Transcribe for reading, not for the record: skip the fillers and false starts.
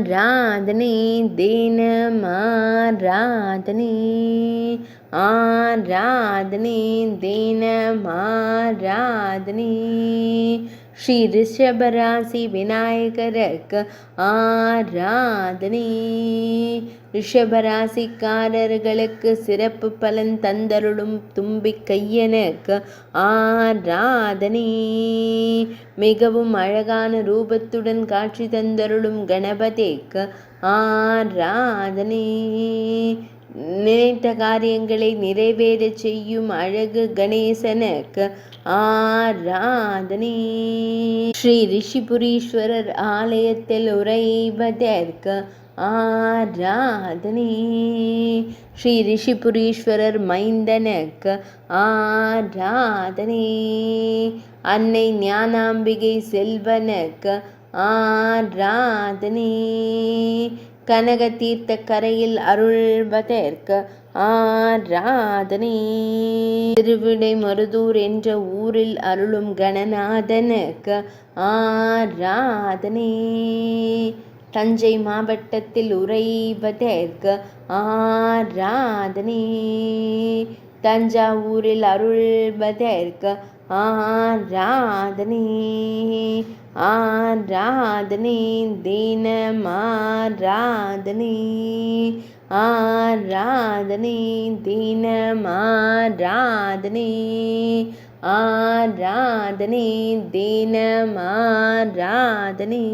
ஆராதனை தினமாராதனை ஆராதனை தினமாராதனை ஸ்ரீ ரிஷபராசி விநாயகருக்கு ஆராதனை. ரிஷபராசிக்காரர்களுக்கு சிறப்பு பலன் தந்தருளும் தும்பிக்கையனுக்கு ஆராதனை. மிகவும் அழகான ரூபத்துடன் காட்சி தந்தருளும் கணபதிக்கு ஆராதனை. நினைத்த காரியங்களை நிறைவேற செய்யும் அழகு கணேசனுக்கு ஆராதனை. ஸ்ரீ ரிஷிபுரீஸ்வரர் ஆலயத்தில் உறைவதற்கு ஆராதனை. ஸ்ரீ ரிஷிபுரீஸ்வரர் மைந்தனுக்கு ஆராதனை. அன்னை ஞானாம்பிகை செல்வனுக்கு ஆராதனை. கனக தீர்த்த கரையில் அருள்வதற்கு ஆராதனை. திருவிடைமருதூர் என்ற ஊரில் அருளும் கணநாதனுக்கு ஆராதனை. தஞ்சை மாவட்டத்தில் உறைவதற்கு ஆராதனை. தஞ்சாவூரில் அருள்வதற்கு ஆராதனை. ஆராதனை தினமாராதனை. ஆராதனை தினமாராதனை. ஆராதனை தினமாராதனை.